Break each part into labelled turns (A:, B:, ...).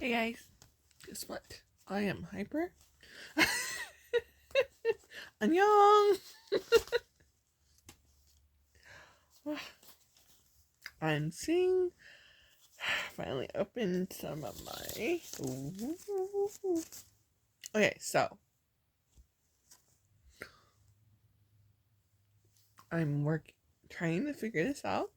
A: Hey guys, guess what? I am hyper. Annyeong! I'm seeing. Finally opened some of my. Okay, so I'm trying to figure this out.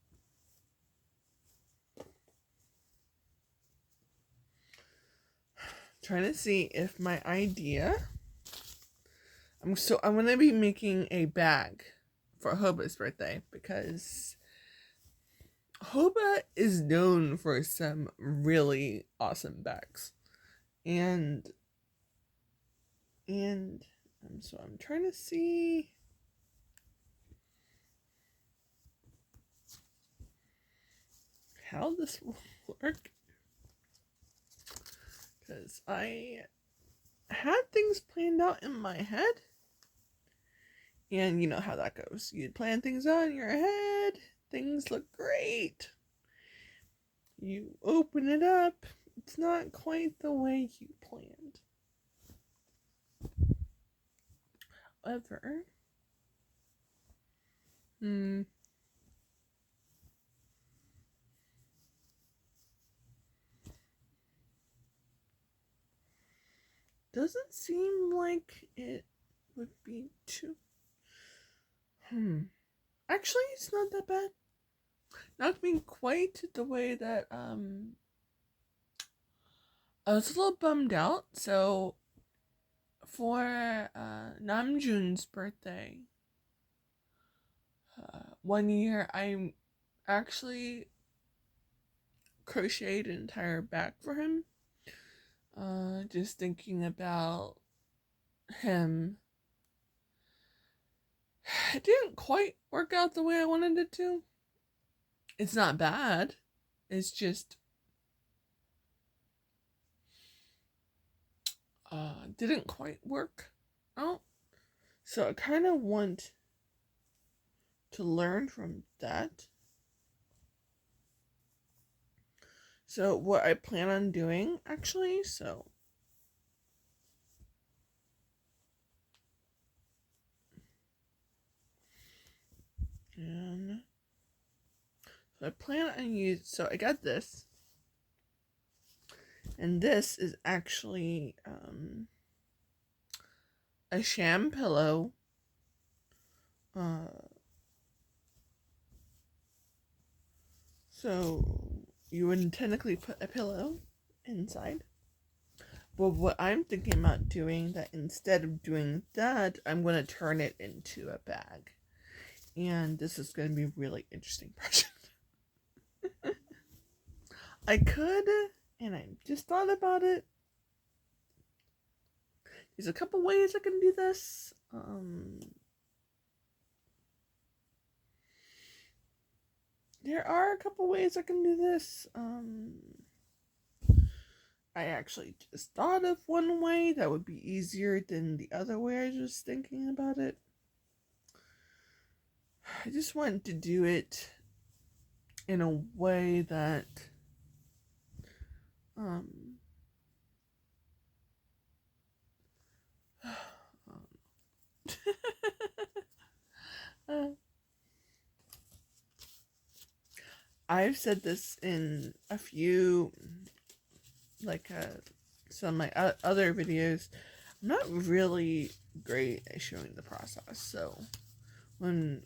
A: Trying to see if my idea. I'm gonna be making a bag for Hoba's birthday because Hoba is known for some really awesome bags. And so I'm trying to see how this will work, because I had things planned out in my head, and you know how that goes. You plan things out in your head, things look great. You open it up, it's not quite the way you planned. However, doesn't seem like it would be too. Actually, it's not that bad. Not being quite the way that I was a little bummed out. So for Namjoon's birthday, one year I actually crocheted an entire bag for him. Just thinking about him. It didn't quite work out the way I wanted it to. It's not bad. It's just didn't quite work out. So I kind of want to learn from that. So what I plan on doing, actually, and so I plan on so I got this, and this is actually a sham pillow. So you wouldn't technically put a pillow inside. But what I'm thinking about doing, that instead of doing that, I'm going to turn it into a bag. And this is going to be a really interesting project. I could, and I just thought about it. There's a couple ways I can do this. There are a couple ways I can do this. I actually just thought of one way that would be easier than the other way I was just thinking about it. I just wanted to do it in a way that I've said this in a few, like some of my other videos. I'm not really great at showing the process, so when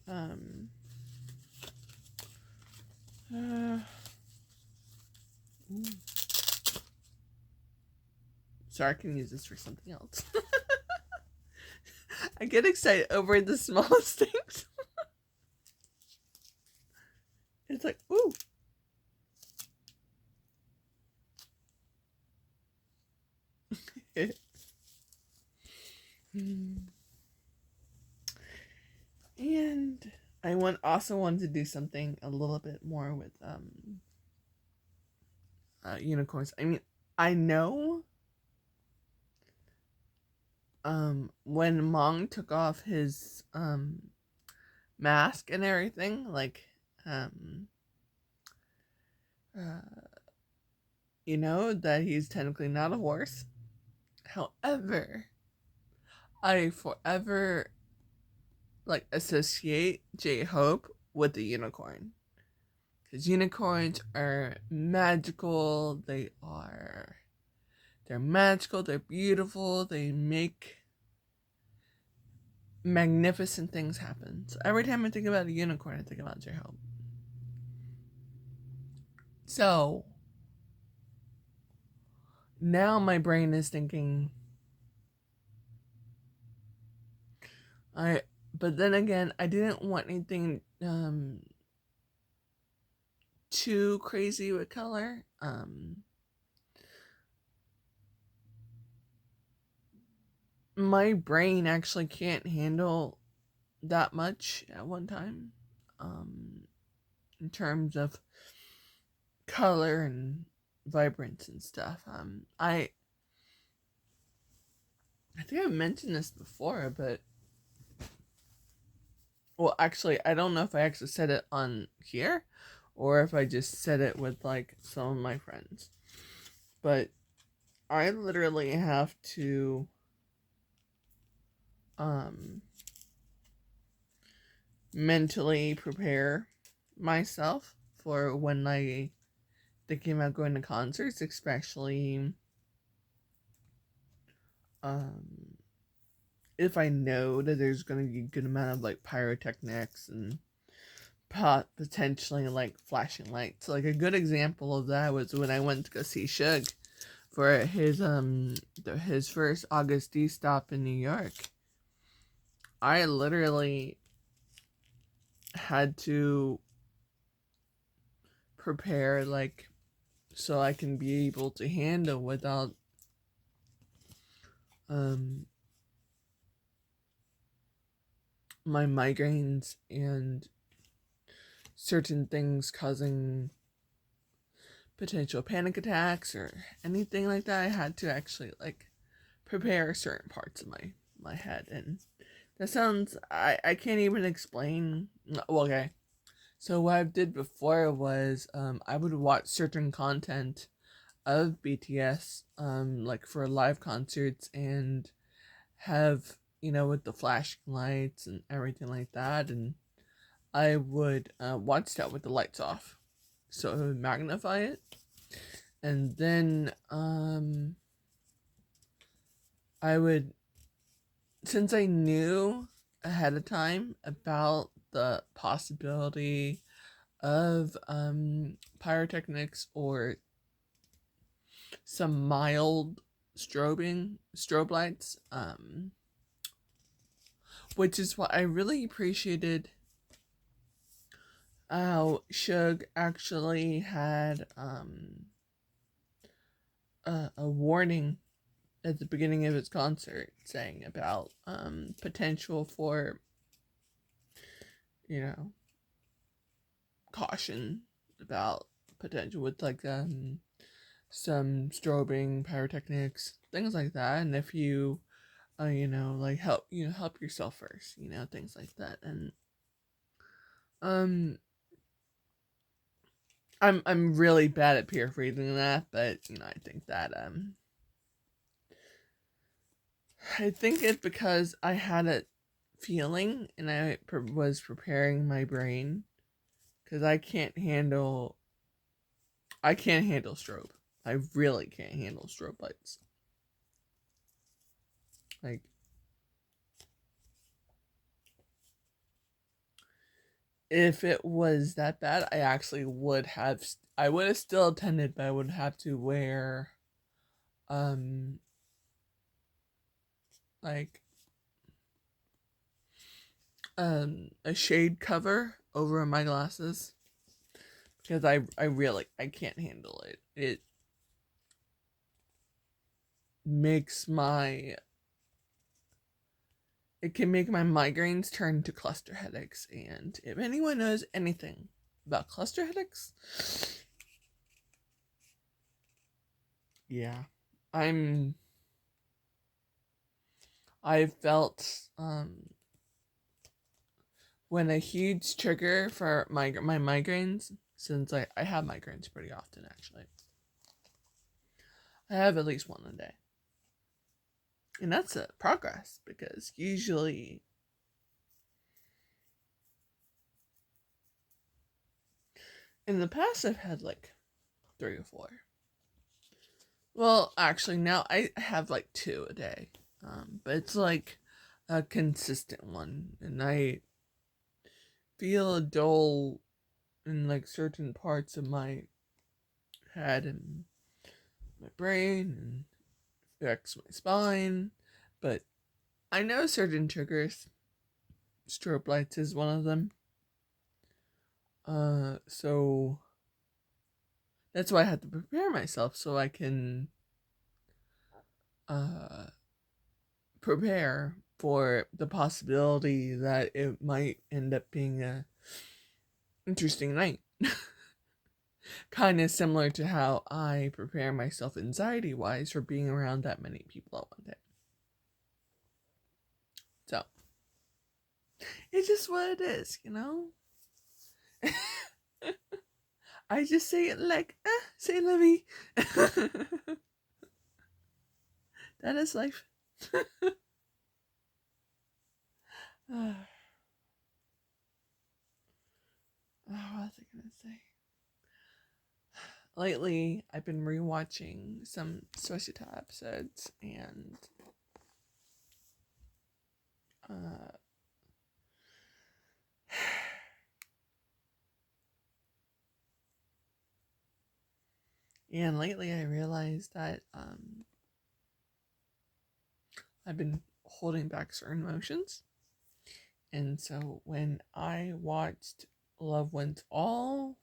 A: sorry, I can use this for something else. I get excited over the smallest things. It's like, ooh. And I also wanted to do something a little bit more with unicorns. I mean, I know when Mong took off his mask and everything, like you know, that he's technically not a horse. However, I forever like associate J-Hope with the unicorn. Because unicorns are magical, they're magical, they're beautiful, they make magnificent things happen. So every time I think about a unicorn, I think about J-Hope. So now my brain is thinking, but then again, I didn't want anything too crazy with color. My brain actually can't handle that much at one time, in terms of color and vibrance and stuff. I think I've mentioned this before, but well, actually, I don't know if I actually said it on here or if I just said it with like some of my friends. But I literally have to mentally prepare myself for when I thinking about going to concerts, especially um if I know that there's going to be a good amount of like pyrotechnics and potentially like flashing lights. Like a good example of that was when I went to go see Suge for his first August D stop in New York. I literally had to prepare like so I can be able to handle without um my migraines and certain things causing potential panic attacks or anything like that. I had to actually like prepare certain parts of my head, and that sounds I can't even explain. Well, okay, so what I did before was I would watch certain content of BTS like for live concerts and have, you know, with the flashing lights and everything like that, and I would watch that with the lights off so it would magnify it. And then I would, since I knew ahead of time about the possibility of pyrotechnics or some mild strobe lights, which is what I really appreciated how Suge actually had a warning at the beginning of his concert saying about potential for, you know, caution about potential with like some strobing pyrotechnics, things like that. And if you you know, like help yourself first, you know, things like that. And um I'm really bad at paraphrasing that, but you know, I think it's because I had a feeling and was preparing my brain because I can't handle strobe. I really can't handle strobe lights. Like, if it was that bad, I would have still attended, but I would have to wear, um, like, a shade cover over my glasses because I can't handle it. It makes my it can make my migraines turn to cluster headaches. And if anyone knows anything about cluster headaches, yeah, I'm. I felt when a huge trigger for my migraines, since I have migraines pretty often actually. I have at least one a day. And that's a progress, because usually in the past I've had like 3 or 4. Well, actually now I have like 2 a day. But it's like a consistent one, and I feel a dull in like certain parts of my head and my brain, and affects my spine. But I know certain triggers. Strobe lights is one of them. So that's why I had to prepare myself, so I can prepare for the possibility that it might end up being a interesting night. Kind of similar to how I prepare myself anxiety wise for being around that many people at one time. So it's just what it is, you know? I just say it like, say Livy. That is life. What was I gonna say? Lately, I've been rewatching some Suicide episodes, and and lately I realized that I've been holding back certain emotions. And so when I watched Love Wins All,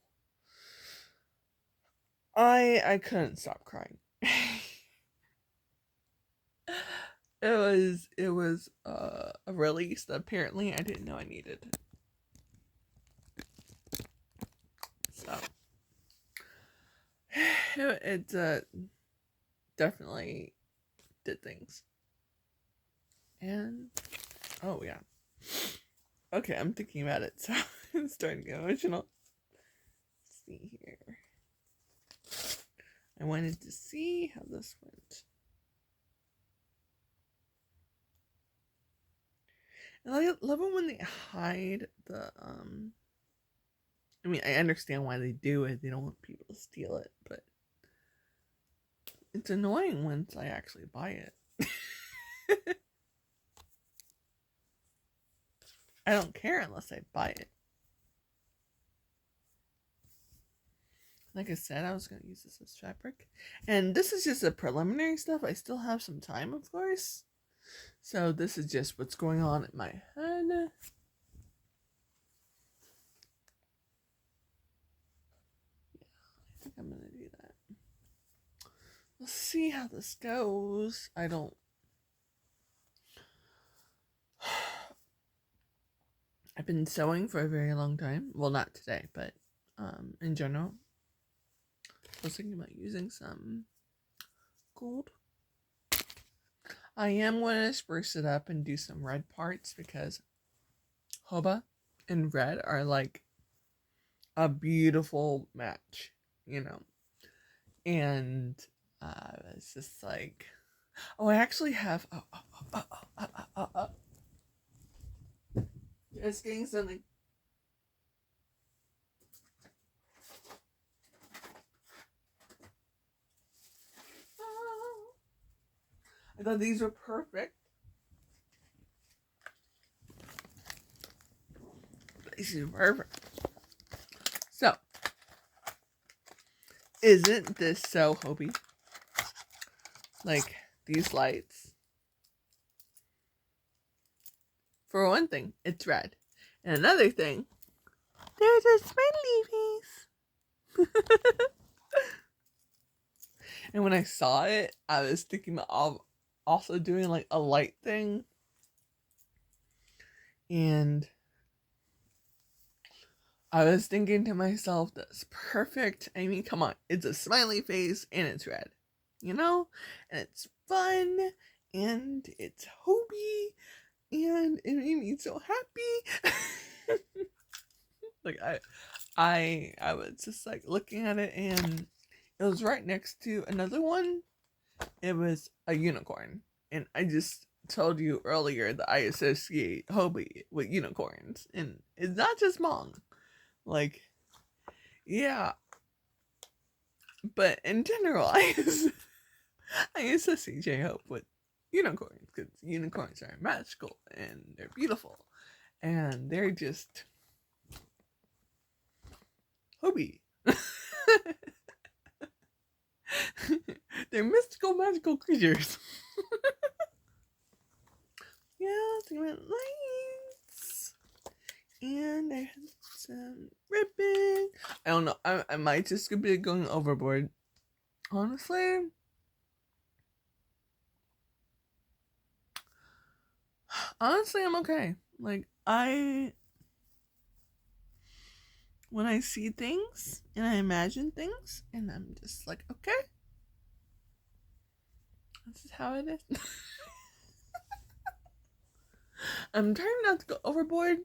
A: I couldn't stop crying. It was a release that apparently I didn't know I needed. So it definitely did things. And oh yeah. Okay, I'm thinking about it, so I'm starting to get emotional. Let's see here. I wanted to see how this went. And I love it when they hide the I mean, I understand why they do it. They don't want people to steal it, but it's annoying once I actually buy it. I don't care unless I buy it. Like I said, I was going to use this as fabric. And this is just a preliminary stuff. I still have some time, of course. So this is just what's going on in my head. Yeah, I think I'm going to do that. We'll see how this goes. I've been sewing for a very long time. Well, not today, but in general. I was thinking about using some gold. I am going to spruce it up and do some red parts, because Jhope and red are like a beautiful match, you know. And it's just like, oh, I actually have just getting something. I thought these were perfect. These are perfect. So, isn't this so Jhope? Like, these lights. For one thing, it's red. And another thing, there's a smiley face. And when I saw it, I was thinking of also doing like a light thing. And I was thinking to myself, that's perfect. I mean, come on, it's a smiley face and it's red, you know? And it's fun and it's Jhope and it made me so happy. Like I was just like looking at it, and it was right next to another one, It was a unicorn. And I just told you earlier that I associate Hobie with unicorns. And it's not just Mong. Like, yeah. But in general, I associate J-Hope with unicorns because unicorns are magical and they're beautiful. And they're just Hobie. They're mystical, magical creatures. Yeah, so I lights. And I had some ribbon. I don't know. I might just be going overboard. Honestly. Honestly, I'm okay. Like, when I see things and I imagine things, and I'm just like, okay, this is how it is. I'm trying not to go overboard.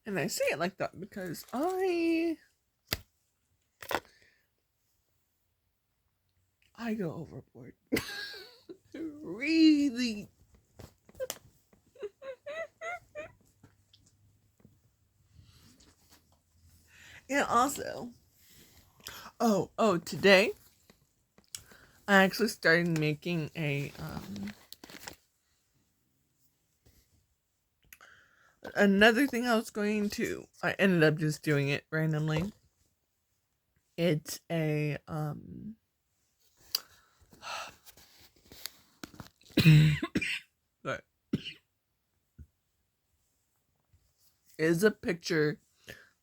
A: And I say it like that because I go overboard. Really. And also, today I actually started making another thing I ended up just doing it randomly. It's a sorry. Is a picture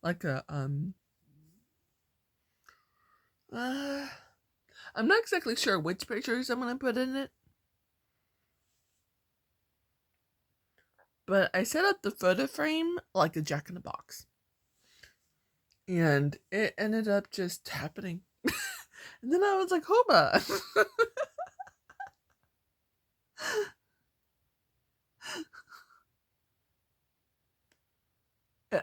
A: like a I'm not exactly sure which pictures I'm gonna put in it, but I set up the photo frame like a Jack in the Box, and it ended up just happening. And then I was like, Hoba.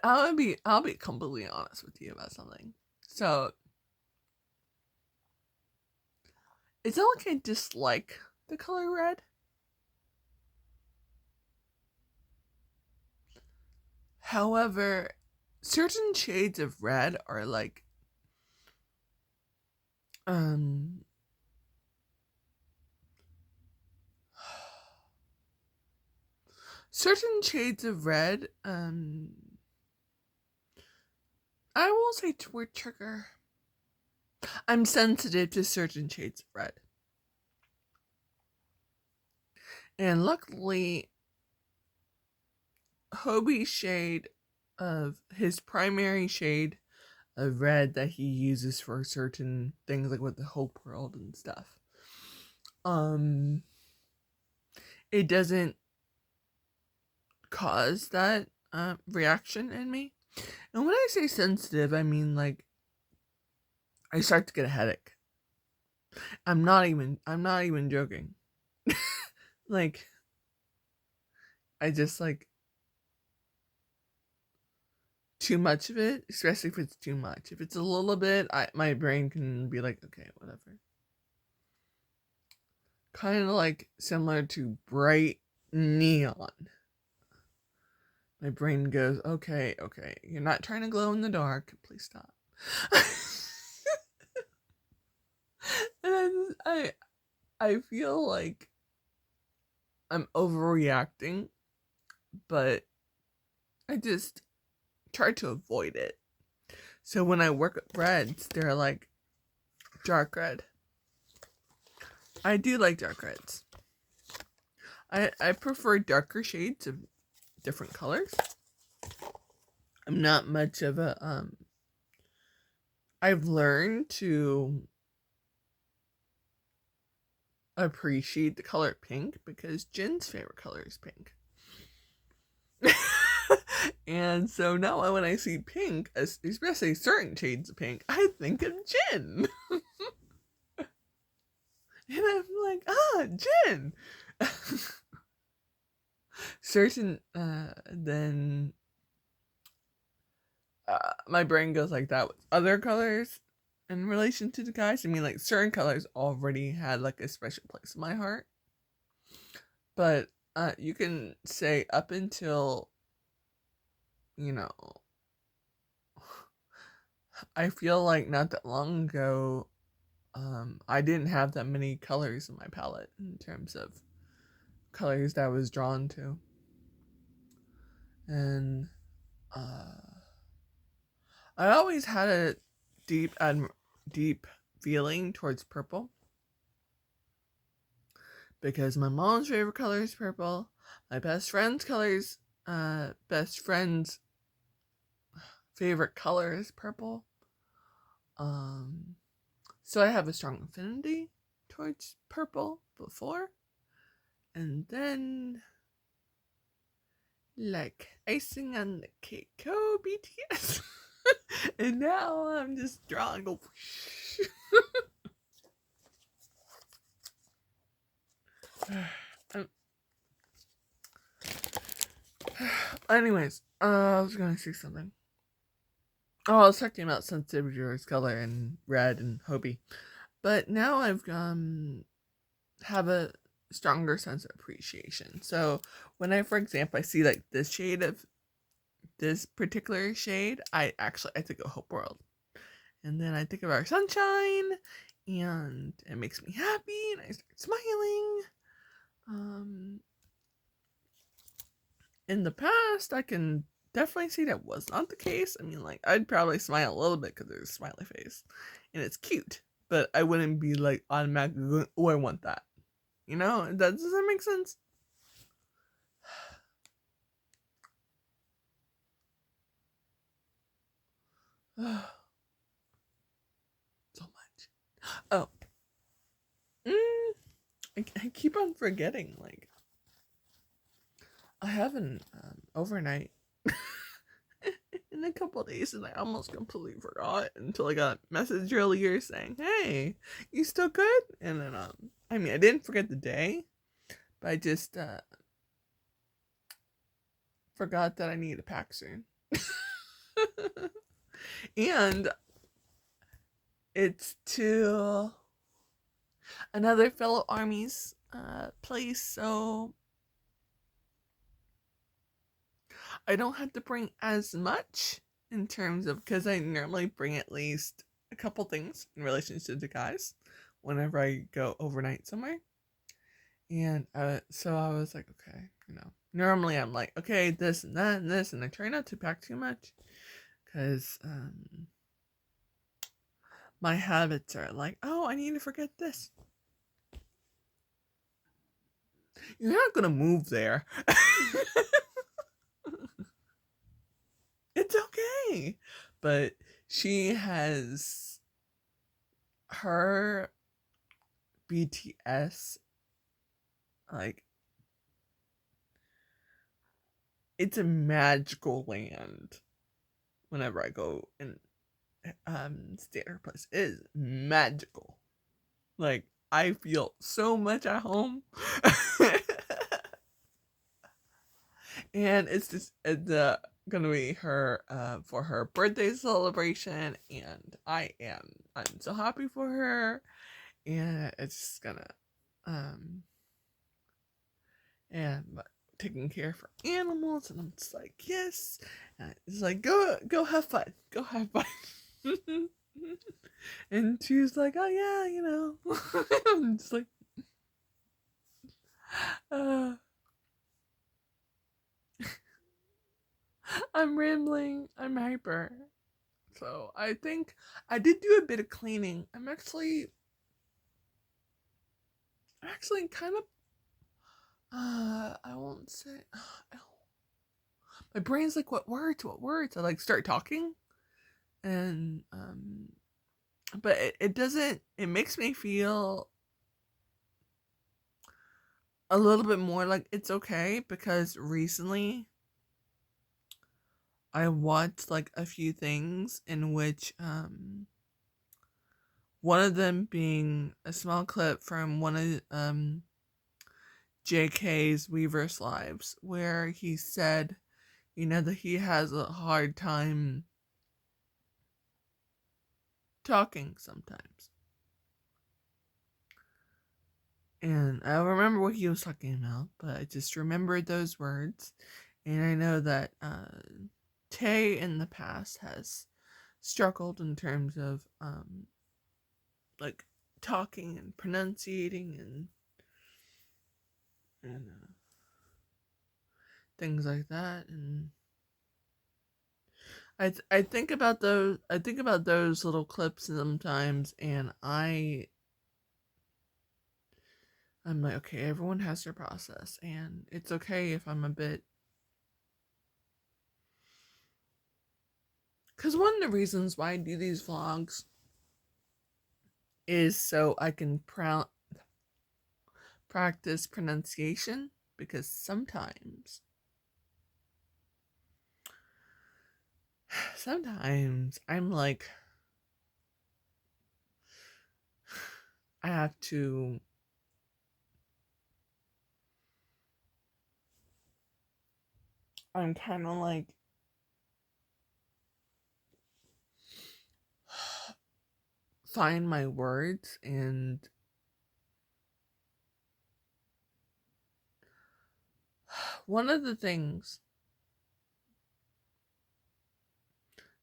A: I'll be completely honest with you about something. So it's not like I dislike the color red. However, certain shades of red are like certain shades of red I won't say word trigger. I'm sensitive to certain shades of red. And luckily, Hobie's shade of his primary shade of red that he uses for certain things like with the Hope World and stuff. It doesn't cause that reaction in me. And when I say sensitive, I mean like I start to get a headache. I'm not even joking. Like I just like too much of it, especially if it's too much. If it's a little bit, my brain can be like, okay, whatever. Kind of like similar to bright neon. My brain goes, okay, you're not trying to glow in the dark. Please stop. And I feel like I'm overreacting, but I just try to avoid it. So when I work with reds, they're like dark red. I do like dark reds. I prefer darker shades of different colors. I'm not much of a I've learned to appreciate the color pink because Jin's favorite color is pink. And so now when I see pink, especially certain shades of pink, I think of Jin. And I'm like, Jin. Certain then my brain goes like that with other colors. in relation to the guys. I mean, like, certain colors already had like a special place in my heart. But you can say up until, you know, I feel like not that long ago, I didn't have that many colors in my palette in terms of colors that I was drawn to. And I always had a deep feeling towards purple because my mom's favorite color is purple. My best friend's favorite color is purple. So I have a strong affinity towards purple before. And then, like icing on the cake, oh, BTS. And now I'm just drawing a Anyways, I was gonna say something. Oh, I was talking about sensitivity towards color and red and Hobie. But now I've have a stronger sense of appreciation. So when I, for example, I see like this particular shade, I think of Hope World. And then I think of our sunshine, and it makes me happy, and I start smiling. In the past, I can definitely see that was not the case. I mean, like, I'd probably smile a little bit because there's a smiley face, and it's cute, but I wouldn't be like automatically going, oh, I want that. You know, does that make sense? So much. Oh, I keep on forgetting. Like, I have an overnight in a couple days, and I almost completely forgot until I got a message earlier saying, "Hey, you still good?" And then I mean, I didn't forget the day, but I just forgot that I need to pack soon. And it's to another fellow army's place, so I don't have to bring as much in terms of, because I normally bring at least a couple things in relation to the guys whenever I go overnight somewhere. And so I was like, okay, you know, normally I'm like, okay, this and that and this, and I try not to pack too much because my habits are like, oh, I need to forget this. You're not gonna move there. It's okay. But she has her BTS, like, it's a magical land whenever I go and stay at her place. It is magical. Like, I feel so much at home. And it's just gonna be her for her birthday celebration, and I'm so happy for her, and it's just gonna and taking care of her animals, and I'm just like, yes, and it's like, go have fun, go have fun. And she was like, oh yeah, you know. I'm just like, uh, I'm rambling, I'm hyper. So I think I did do a bit of cleaning. I'm actually kind of I won't say my brain's like, what words? I like start talking, and but it doesn't, it makes me feel a little bit more like it's okay, because recently I watched like a few things in which one of them being a small clip from one of JK's Weverse lives, where he said, you know, that he has a hard time talking sometimes. And I don't remember what he was talking about, but I just remembered those words. And I know that Tay in the past has struggled in terms of like talking and pronunciating and things like that. And I think about those little clips sometimes, and I'm like, okay, everyone has their process, and it's okay if I'm a bit. Because one of the reasons why I do these vlogs is so I can practice pronunciation, because sometimes I'm like, I have to I'm kind of like find my words, and one of the things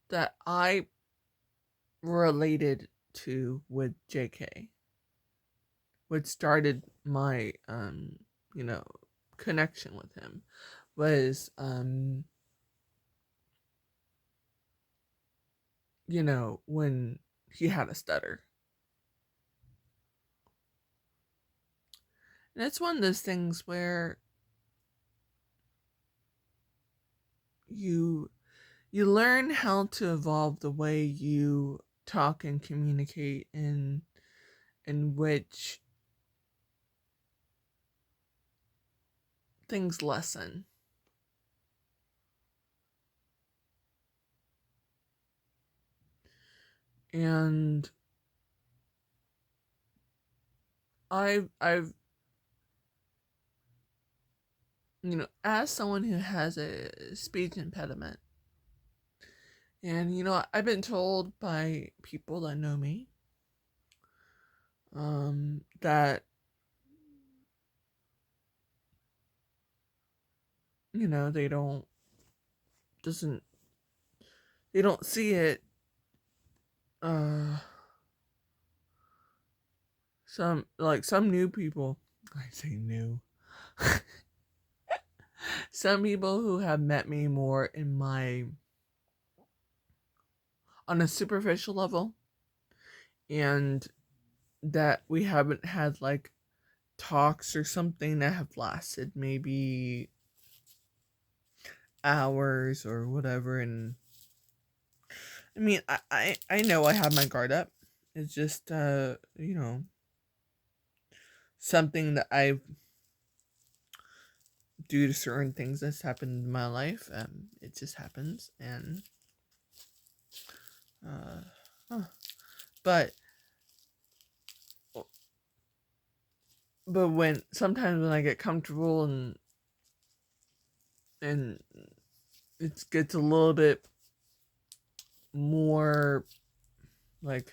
A: that I related to with JK, what started my you know, connection with him, was you know, when he had a stutter. And it's one of those things where you learn how to evolve the way you talk and communicate, in which things lessen. And I've you know, as someone who has a speech impediment, and you know, I've been told by people that know me that, you know, doesn't they don't see it. uh some new people, I say new, some people who have met me more in my on a superficial level, and that we haven't had like talks or something that have lasted maybe hours or whatever. And I mean, I know I have my guard up. It's just you know, something that I, due to certain things that's happened in my life, it just happens. And uh huh. but when sometimes when I get comfortable, and it gets a little bit more like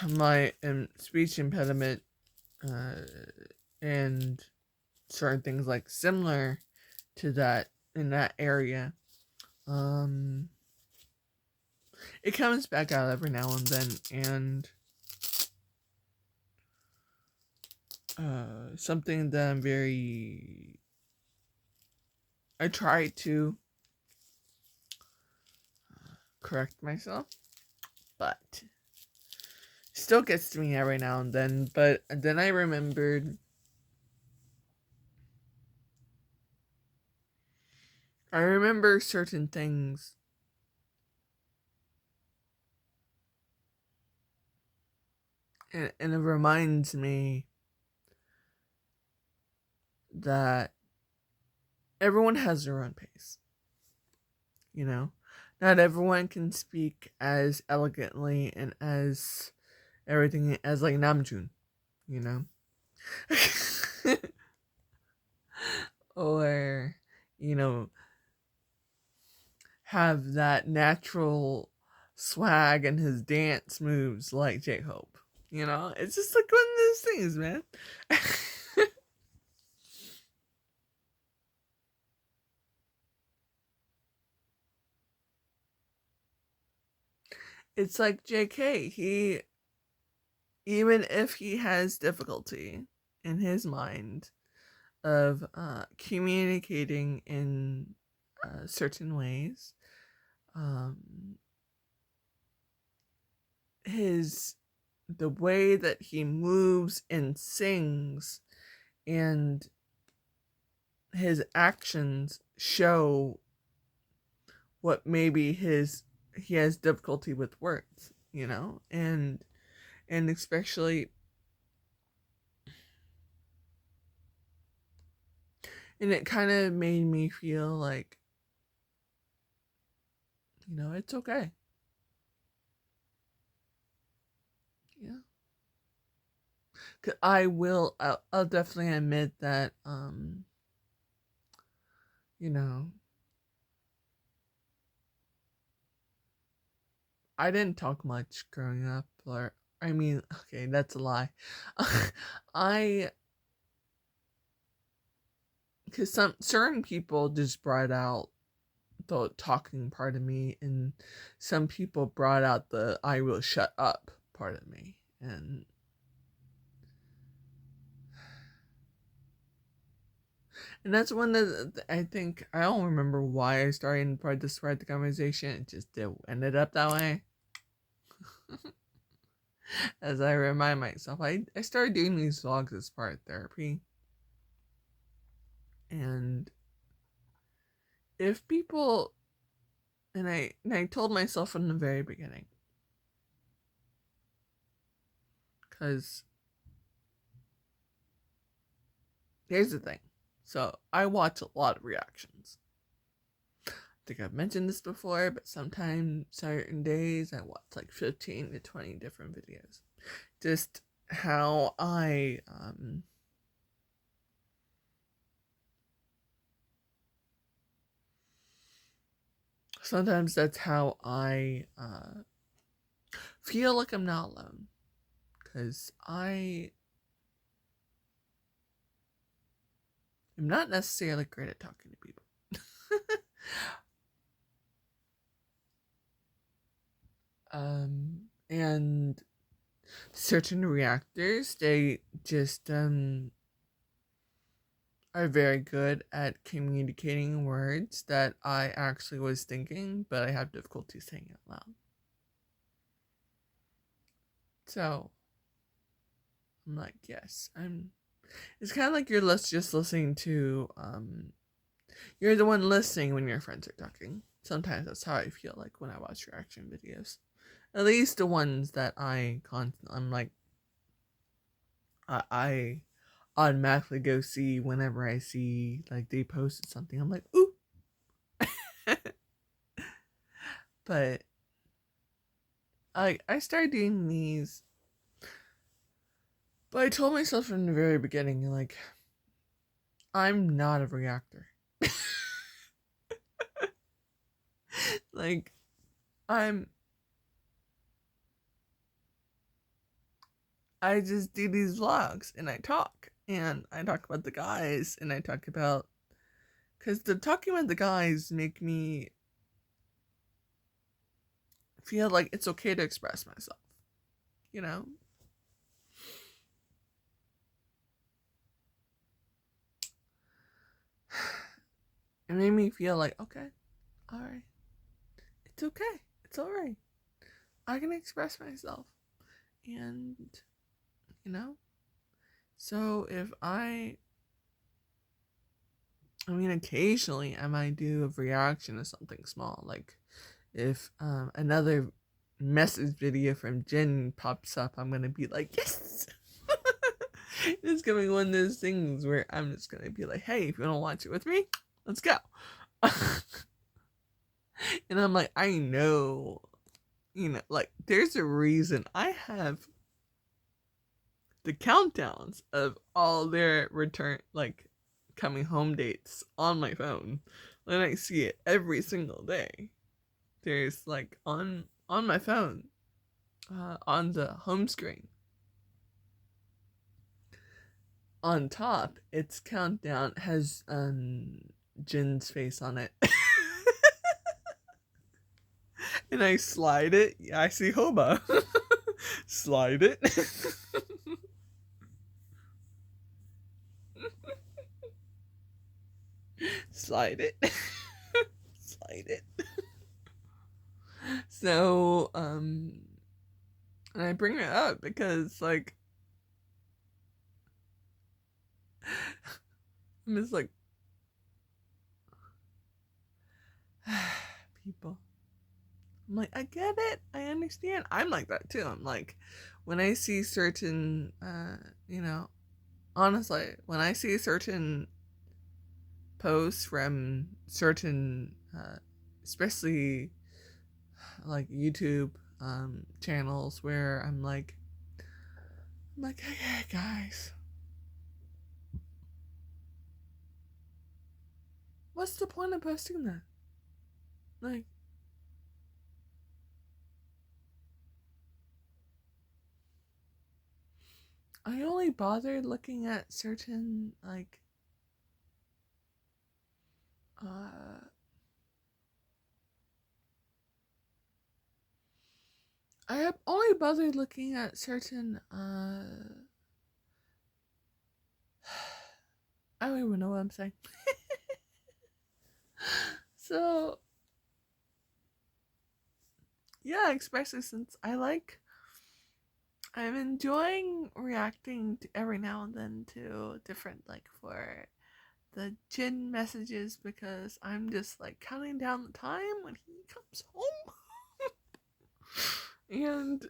A: my speech impediment, uh and certain things like similar to that in that area, um it comes back out every now and then. And something that I try to correct myself, but still gets to me every now and then. But then I remember certain things, and it reminds me that everyone has their own pace. You know, not everyone can speak as elegantly and as everything as like Namjoon, you know, or you know, have that natural swag and his dance moves like J-Hope. You know, it's just like one of those things, man. It's like JK. He, even if he has difficulty in his mind of communicating in certain ways, um, the way that he moves and sings and his actions show what maybe he has difficulty with words, you know, and especially, and it kind of made me feel like, you know, it's okay. Yeah. 'Cause I'll definitely admit that, you know, I didn't talk much growing up, or, I mean, okay, that's a lie. I, because some certain people just brought out the talking part of me, and some people brought out the I will shut up part of me, and that's one that I think, I don't remember why I started to start the conversation. It just ended up that way. As I remind myself, I started doing these vlogs as part of therapy, and if people, and I told myself from the very beginning, because here's the thing. So I watch a lot of reactions. I think I've mentioned this before, but sometimes certain days I watch like 15 to 20 different videos. Just how I sometimes that's how I feel like I'm not alone, because I am not necessarily great at talking to people. And certain reactors, they just are very good at communicating words that I actually was thinking, but I have difficulty saying out loud. So I'm like, yes, it's kind of like you're just listening to, you're the one listening when your friends are talking. Sometimes that's how I feel like when I watch reaction videos. At least the ones that I'm like, I automatically go see whenever I see like they posted something. I'm like, ooh. But I started doing these, but I told myself from the very beginning, like, I'm not a reactor. Like, I'm I just do these vlogs and I talk. And I talk about the guys, and I talk about, because the talking about the guys make me feel like it's okay to express myself, you know? It made me feel like, okay, alright. It's okay. It's alright. I can express myself. And, you know? So if I mean, occasionally I might do a reaction to something small. Like, if another message video from Jen pops up, I'm gonna be like, yes! It's gonna be one of those things where I'm just gonna be like, hey, if you wanna watch it with me, let's go. And I'm like, I know, you know, like, there's a reason I have the countdowns of all their return, like, coming home dates on my phone. And I see it every single day. There's like on my phone, on the home screen. On top, its countdown has Jin's face on it. And I slide it. Yeah, I see Hoba. Slide it. Slide it. Slide it. So, and I bring it up because, like, I'm just like, people. I'm like, I get it. I understand. I'm like that too. I'm like, when I see certain, honestly, when I see certain posts from certain, especially like YouTube channels where hey guys, what's the point of posting that? Like, I only bothered looking at certain, like, I have only bothered looking at certain, I don't even know what I'm saying. So, yeah, especially since I'm enjoying reacting to every now and then to different, like, for the Jin messages, because I'm just, like, counting down the time when he comes home. And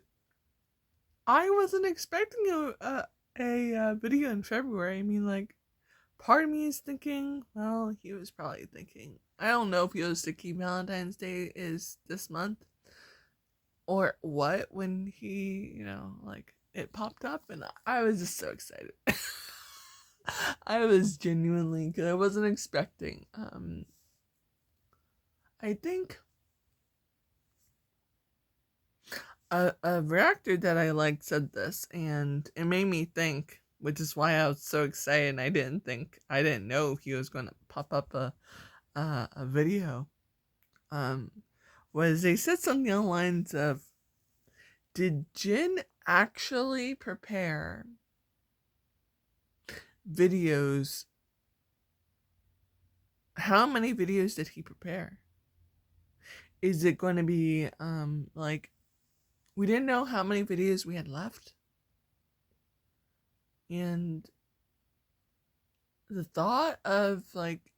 A: I wasn't expecting a video in February. I mean, like, part of me is thinking, well, he was probably thinking, I don't know if he was thinking Valentine's Day is this month or what, when he, like, it popped up, and I was just so excited. I was genuinely, because I wasn't expecting. I think a reactor that I liked said this, and it made me think, which is why I was so excited. I didn't know if he was going to pop up a video. Was they said something along the lines of, did Jin actually prepare videos? How many videos did he prepare? Is it going to be like, we didn't know how many videos we had left, and the thought of, like,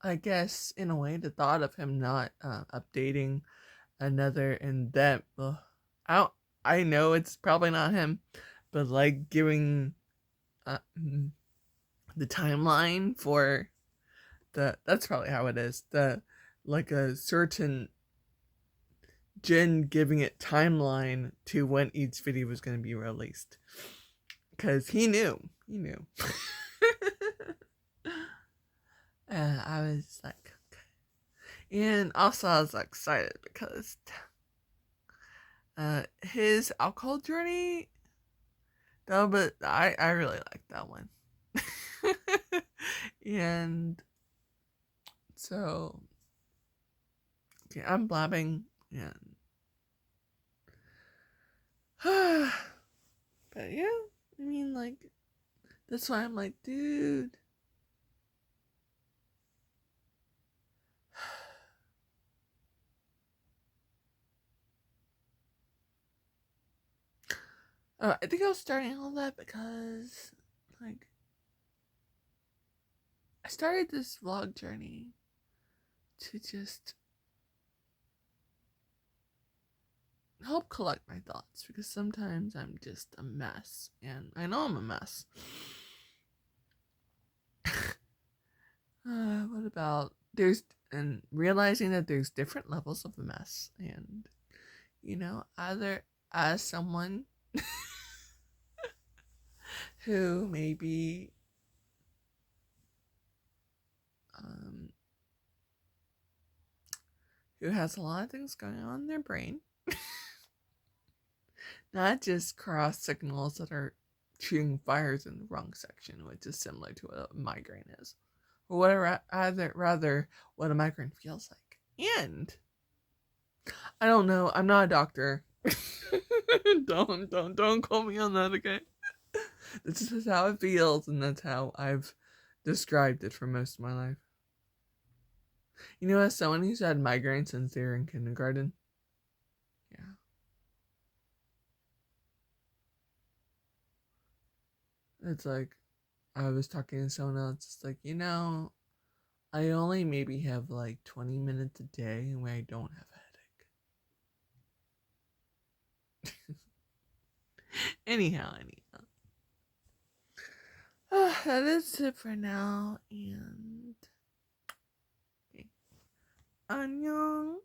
A: I guess in a way, the thought of him not updating another in depth, I know it's probably not him, but, like, giving the timeline for that's probably how it is, like, a certain Jin giving it timeline to when each video was going to be released, because he knew. I was like, okay. And also I was excited because his alcohol journey, though, but I really liked that one. And so, okay, I'm blabbing, and but yeah, I mean, like, that's why I'm like, dude, I think I was starting all that because, like, I started this vlog journey to just help collect my thoughts, because sometimes I'm just a mess, and I know I'm a mess. What about and realizing that there's different levels of a mess, and either as someone who maybe who has a lot of things going on in their brain, Not just cross signals that are shooting fires in the wrong section, which is similar to what a migraine is. Or whatever, rather what a migraine feels like. And I don't know, I'm not a doctor. don't quote me on that, okay? This is how it feels, and that's how I've described it for most of my life. You know, as someone who's had migraines since they were in kindergarten, yeah. It's like, I was talking to someone else, it's like, I only maybe have like 20 minutes a day when I don't have a headache. anyhow. That is it for now, and okay. Annyeong.